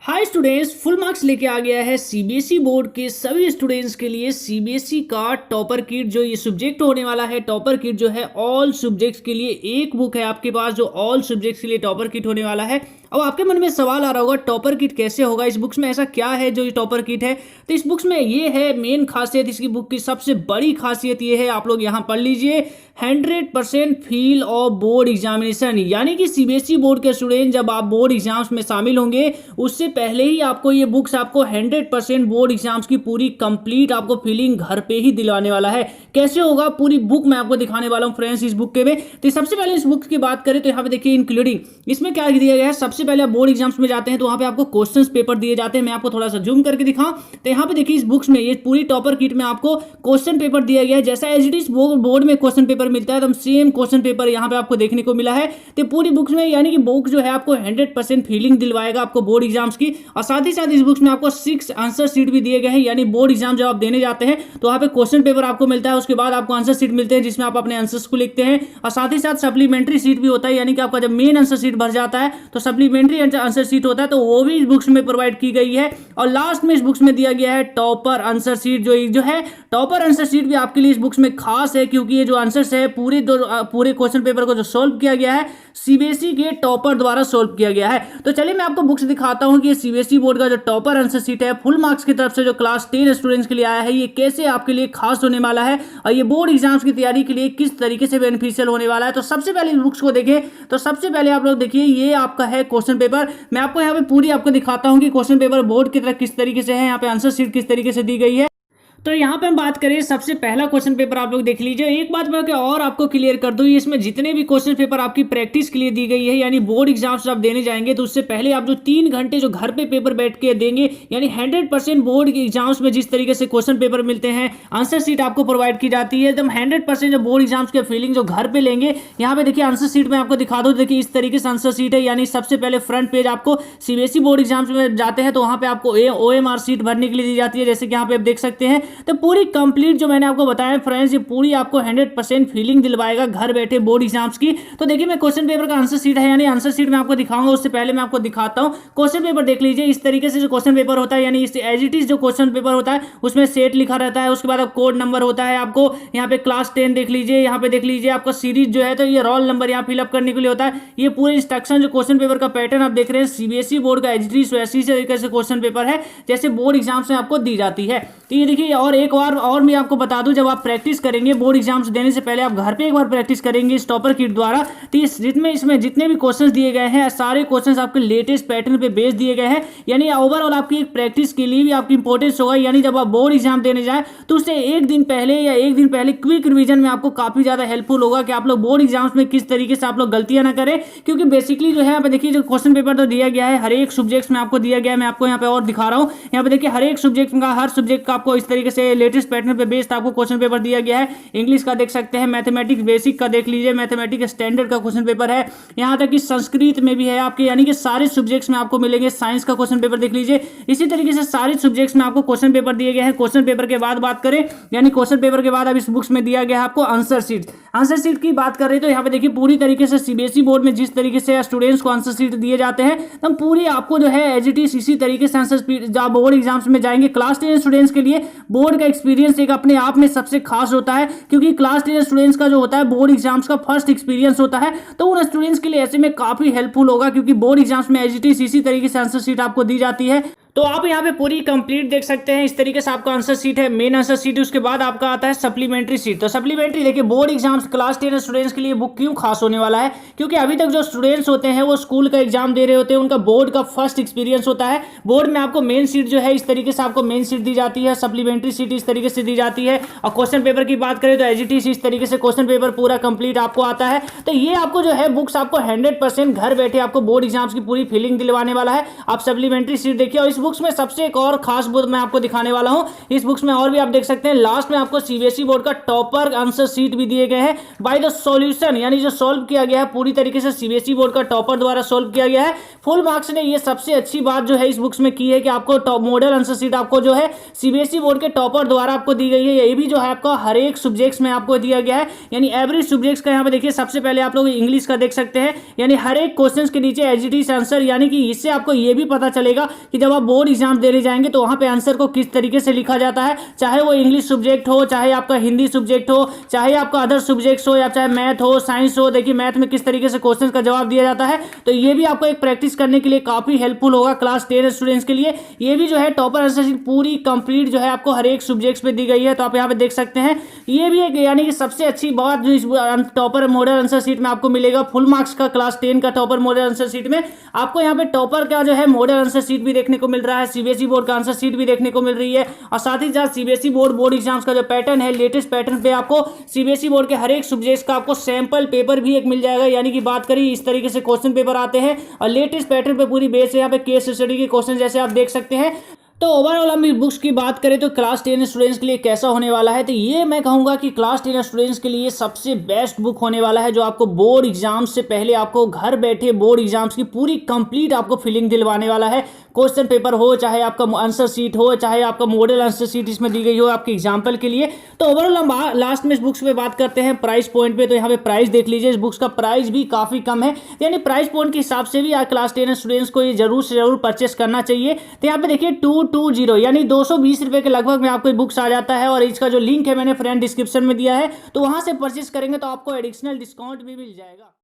Hi students, full marks लेके आ गया है सीबीएसई बोर्ड के सभी स्टूडेंट्स के लिए सीबीएसई का टॉपर किट। जो ये सब्जेक्ट होने वाला है, टॉपर किट जो है ऑल सब्जेक्ट्स के लिए एक बुक है आपके पास जो ऑल सब्जेक्ट्स के लिए टॉपर किट होने वाला है। अब आपके मन में सवाल आ रहा होगा टॉपर किट कैसे होगा, इस बुक्स में ऐसा क्या है जो ये टॉपर किट है। तो इस बुक्स में ये है मेन खासियत, इसकी बुक की सबसे बड़ी खासियत ये है, आप लोग यहाँ पढ़ लीजिए, 100% फील ऑफ बोर्ड एग्जामिनेशन। यानी कि सीबीएसई बोर्ड के स्टूडेंट जब आप बोर्ड एग्जाम्स में शामिल होंगे उससे पहले ही आपको ये बुक्स आपको 100% बोर्ड एग्जाम्स की पूरी कंप्लीट आपको फीलिंग घर पे ही दिलाने वाला है। कैसे होगा पूरी बुक मैं आपको दिखाने वाला हूँ फ्रेंड्स इस बुक के में। तो सबसे पहले इस बुक की बात करें तो यहाँ पे देखिए इंक्लूडिंग, इसमें क्या दिया गया है। सबसे पहले आप बोर्ड एग्जाम्स में जाते हैं तो वहाँ पे आपको क्वेश्चन पेपर दिए जाते हैं। मैं आपको थोड़ा सा जूम करके दिखाऊं तो यहाँ पे देखिए इस बुक्स में, ये पूरी टॉपर किट में आपको क्वेश्चन पेपर दिया गया है। जैसा एज इट इज बोर्ड में क्वेश्चन पेपर मिलता है, सेम क्वेश्चन पेपर यहाँ पे आपको देखने को मिला है। तो पूरी बुक्स में यानी कि बुक जो है आपको 100% फीलिंग दिलवाएगा आपको बोर्ड एग्जाम्स की। और साथ ही साथ इस बुक्स में आपको 6 आंसर शीट भी दिए गए हैं। यानी बोर्ड एग्जाम जब आप देने जाते हैं तो वहाँ पे क्वेश्चन पेपर आपको मिलता है, उसके बाद आपको आंसर शीट मिलते हैं जिसमें आप अपने आंसर्स को लिखते हैं। और साथ ही साथ सप्लीमेंट्री शीट भी होता है, यानी कि आपका जब मेन आंसर शीट भर जाता है तो सप्लीमेंट्री आंसर शीट होता है, तो वो भी इस बुक्स में प्रोवाइड की गई है। और लास्ट में इस बुक्स में दिया गया है टॉपर आंसर शीट। जो है टॉपर आंसर शीट भी आपके लिए इस बुक्स में खास है, क्योंकि ये जो आंसर्स है पूरे क्वेश्चन पेपर को जो सोल्व किया गया है सीबीएसई के टॉपर द्वारा सोल्व किया गया है। तो चलिए मैं आपको बुक्स दिखाता हूं कि ये सीबीएसई बोर्ड का जो टॉपर आंसर शीट है फुल मार्क्स की तरफ से जो क्लास 10 स्टूडेंट्स के लिए आया है, ये कैसे आपके लिए खास होने वाला है और ये बोर्ड एग्जाम्स की तैयारी के लिए किस तरीके से बेनिफिशियल होने वाला है। तो सबसे पहले इन बुक्स को देखें तो सबसे पहले आप लोग देखिए ये आपका है क्वेश्चन पेपर। मैं आपको यहाँ पे पूरी आपको दिखाता हूँ कि क्वेश्चन पेपर बोर्ड की तरफ किस तरीके से है, यहाँ पे आंसर शीट किस तरीके से दी गई है। तो यहाँ पे हम बात करें सबसे पहला क्वेश्चन पेपर आप लोग देख लीजिए। एक बात मैं और आपको क्लियर कर दूं, इसमें जितने भी क्वेश्चन पेपर आपकी प्रैक्टिस के लिए दी गई है, यानी बोर्ड एग्जाम्स आप देने जाएंगे तो उससे पहले आप जो 3 घंटे जो घर पे पेपर बैठ के देंगे, यानी 100% बोर्ड के एग्जाम्स में जिस तरीके से क्वेश्चन पेपर मिलते हैं, आंसर शीट आपको प्रोवाइड की जाती है, एकदम 100% जो बोर्ड एग्जाम्स के फीलिंग जो घर पे लेंगे। यहाँ पे देखिए आंसर शीट में आपको दिखा दो, देखिए इस तरीके से आंसर शीट है। यानी सबसे पहले फ्रंट पेज आपको सीबीएसई बोर्ड एग्जाम्स में जाते हैं तो वहाँ पे आपको OMR शीट भरने के लिए दी जाती है, जैसे कि यहाँ पे आप देख सकते हैं। तो पूरी कंप्लीट जो मैंने आपको बताया फ्रेंड्स, ये पूरी आपको 100% फीलिंग दिलवाएगा घर बैठे बोर्ड एग्जाम्स की। तो देखिए मैं क्वेश्चन पेपर का आंसर शीट है, यानी आंसर शीट मैं आपको दिखाऊंगा, उससे पहले मैं आपको दिखाता हूं क्वेश्चन पेपर। देख लीजिए इस तरीके से जो क्वेश्चन पेपर होता है, यानी एज इट इज जो क्वेश्चन पेपर होता है उसमें सेट लिखा रहता है, उसके बाद कोड नंबर होता है। आपको यहाँ पे क्लास 10 देख लीजिए, यहाँ पे देख लीजिए आपका सीरीज जो है, तो ये रोल नंबर यहाँ फिलअप करने के लिए होता है। ये पूरे इंस्ट्रक्शन जो क्वेश्चन पेपर का पैटर्न आप देख रहे हैं सीबीएसई बोर्ड का एज इट इज वैसी तरीके से क्वेश्चन पेपर है जैसे बोर्ड एग्जाम्स में आपको दी जाती है। तो ये देखिए, और एक बार और भी आपको बता दूं, जब आप प्रैक्टिस करेंगे बोर्ड एग्जाम्स देने से पहले आप घर पे एक बार प्रैक्टिस करेंगे इस टॉपर किट द्वारा, तो इसमें जितने भी क्वेश्चंस दिए गए हैं सारे क्वेश्चंस आपके लेटेस्ट पैटर्न पे बेस दिए गए हैं। यानी ओवरऑल आपकी एक प्रैक्टिस के लिए भी आपकी इंपॉर्टेंस होगा। यानी जब आप बोर्ड एग्जाम देने जाए तो उससे एक दिन पहले क्विक रिवीजन में आपको काफी ज्यादा हेल्पफुल होगा कि आप लोग बोर्ड एग्जाम्स में किस तरीके से आप लोग गलतियां ना करें। क्योंकि बेसिकली जो है यहाँ पे देखिए जो क्वेश्चन पेपर तो दिया गया है हर एक सब्जेक्ट में आपको दिया गया है। मैं आपको यहाँ पे और दिखा रहा हूँ, यहाँ पे देखिए हर एक सब्जेक्ट का हर सब्जेक्ट का आपको इस तरीके से लेटेस्ट पैटर्न पे बेस्ड आपको क्वेश्चन पेपर दिया गया है। इंग्लिश का देख सकते हैं, मैथमेटिक्स बेसिक का देख लीजिए, मैथमेटिक्स स्टैंडर्ड का क्वेश्चन पेपर है, यहाँ तक कि संस्कृत में भी है आपके, यानी कि सारे सब्जेक्ट्स में आपको मिलेंगे। साइंस का क्वेश्चन पेपर देख लीजिए, इसी तरीके से सारे सब्जेक्ट्स में आपको क्वेश्चन पेपर दिए गए हैं। क्वेश्चन पेपर के बाद बात करें, यानी क्वेश्चन पेपर के बाद अब इस बुक्स में दिया गया है आपको आंसर शीट। आंसर शीट की बात कर रहे हैं तो यहाँ पे देखिए पूरी तरीके से सीबीएसई बोर्ड में जिस तरीके से स्टूडेंट्स को आंसर शीट दिए जाते हैं, तब पूरी आपको जो है एज इट इज इसी तरीके से आंसर शीट जब बोर्ड एग्जाम्स में जाएंगे। क्लास 10 स्टूडेंट्स के लिए बोर्ड का एक्सपीरियंस एक अपने आप में सबसे खास होता है, क्योंकि क्लास 10 स्टूडेंट्स का जो होता है बोर्ड एग्जाम्स का फर्स्ट एक्सपीरियंस होता है, तो उन स्टूडेंट्स के लिए ऐसे में काफी हेल्पफुल होगा, क्योंकि बोर्ड एग्जाम्स में एज इट इज इसी तरीके से आंसर शीट आपको दी जाती है। तो आप यहाँ पे पूरी कंप्लीट देख सकते हैं, इस तरीके से आपका आंसर शीट है, मेन आंसर शीट, उसके बाद आपका आता है सप्लीमेंट्री शीट। तो सप्लीमेंट्री देखिए बोर्ड एग्जाम्स क्लास 10 स्टूडेंट्स के लिए बुक क्यों खास होने वाला है, क्योंकि अभी तक जो स्टूडेंट्स होते हैं वो स्कूल का एग्जाम दे रहे होते हैं, उनका बोर्ड का फर्स्ट एक्सपीरियंस होता है। बोर्ड में आपको मेन शीट जो है इस तरीके से आपको मेन शीट दी जाती है, सप्लीमेंट्री शीट इस तरीके से दी जाती है। और क्वेश्चन पेपर की बात करें तो एज इट इज इस तरीके से क्वेश्चन पेपर पूरा कंप्लीट आपको आता है। तो ये आपको जो है बुक्स आपको 100% घर बैठे आपको बोर्ड एग्जाम्स की पूरी फीलिंग दिलवाने वाला है। आप सप्लीमेंट्री शीट देखिए, और इस इस बुक्स में सबसे एक और खास बुक मैं आपको दिखाने वाला हूं। इस बुक्स में और भी आप देख सकते हैं लास्ट में आपको सीबीएसई बोर्ड का टॉपर आंसर शीट भी दिए गए हैं बाय द सॉल्यूशन, यानी जो सॉल्व किया गया है पूरी तरीके से सीबीएसई बोर्ड का टॉपर द्वारा सॉल्व किया गया है। फुल मार्क्स ने ये सबसे अच्छी बात जो है इस बुक्स में की है कि आपको मॉडल आंसर शीट आपको जो है सीबीएसई बोर्ड के टॉपर द्वारा आपको दी गई है। ये भी जो है आपका हर एक सब्जेक्ट्स में आपको दिया गया है, यानी एवरेज सब्जेक्ट्स का यहाँ पे देखिए सबसे पहले आप लोग इंग्लिश का देख सकते हैं, यानी हर एक क्वेश्चन के नीचे एज इट इज आंसर, यानी कि इससे आपको ये भी पता चलेगा कि जब आप बोर्ड एग्जाम देने जाएंगे तो वहां पे आंसर को किस तरीके से लिखा जाता है, चाहे वो इंग्लिश सब्जेक्ट हो, चाहे आपका हिंदी सब्जेक्ट हो, चाहे आपका अदर सब्जेक्ट्स हो, या चाहे मैथ हो, साइंस हो। देखिए मैथ में किस तरीके से क्वेश्चन का जवाब दिया जाता है, तो ये भी आपको एक प्रैक्टिस करने के लिए काफी हेल्पफुल होगा क्लास 10 स्टूडेंट्स के लिए। ये भी जो है टॉपर आंसर शीट पूरी कंप्लीट जो है आपको हर एक सब्जेक्ट्स पे दी गई है, तो आप यहाँ पे देख सकते हैं। ये भी एक यानी कि सबसे अच्छी बात जो इस टॉपर मॉडल आंसर शीट में आपको मिलेगा, फुल मार्क्स का क्लास 10 का टॉपर मॉडल आंसर शीट में आपको यहाँ पे टॉपर का जो है मॉडल आंसर शीट भी देखने को मिल रहा है, सीबीएसई बोर्ड का आंसर शीट भी देखने को मिल रही है, और साथ ही साथ सीबीएसई बोर्ड एग्जाम्स का जो पैटर्न है लेटेस्ट पैटर्न पे आपको सीबीएसई बोर्ड के हर एक सब्जेक्ट्स का आपको सैंपल पेपर भी एक मिल जाएगा। यानी कि बात करिए इस तरीके से क्वेश्चन पेपर आते हैं और लेटेस्ट पैटर्न पे पूरी बेस है, यहाँ पे केस स्टडी के क्वेश्चन जैसे आप देख सकते हैं। तो ओवरऑल हम इस बुक्स की बात करें तो क्लास 10 स्टूडेंट्स के लिए कैसा होने वाला है, तो ये मैं कहूँगा कि क्लास 10 स्टूडेंट्स के लिए सबसे बेस्ट बुक होने वाला है, जो आपको बोर्ड एग्जाम से पहले आपको घर बैठे बोर्ड एग्जाम्स की पूरी कंप्लीट आपको फीलिंग दिलवाने वाला है। क्वेश्चन पेपर हो, चाहे आपका आंसर शीट हो, चाहे आपका मॉडल आंसर शीट इसमें दी गई हो आपके एग्जाम्पल के लिए। तो ओवरऑल हम लास्ट में इस बुक्स पे बात करते हैं प्राइस पॉइंट पे, तो यहाँ पे प्राइस देख लीजिए, इस बुक्स का प्राइस भी काफी कम है, यानी प्राइस पॉइंट के हिसाब से भी क्लास 10 स्टूडेंट्स को ये जरूर से जरूर परचेस करना चाहिए। तो यहाँ पे देखिए 220 यानी 220 रुपए के लगभग में आपको बुक्स आ जाता है, और इसका जो लिंक है मैंने फ्रेंड डिस्क्रिप्शन में दिया है, तो वहां से परचेस करेंगे तो आपको एडिशनल डिस्काउंट भी मिल जाएगा।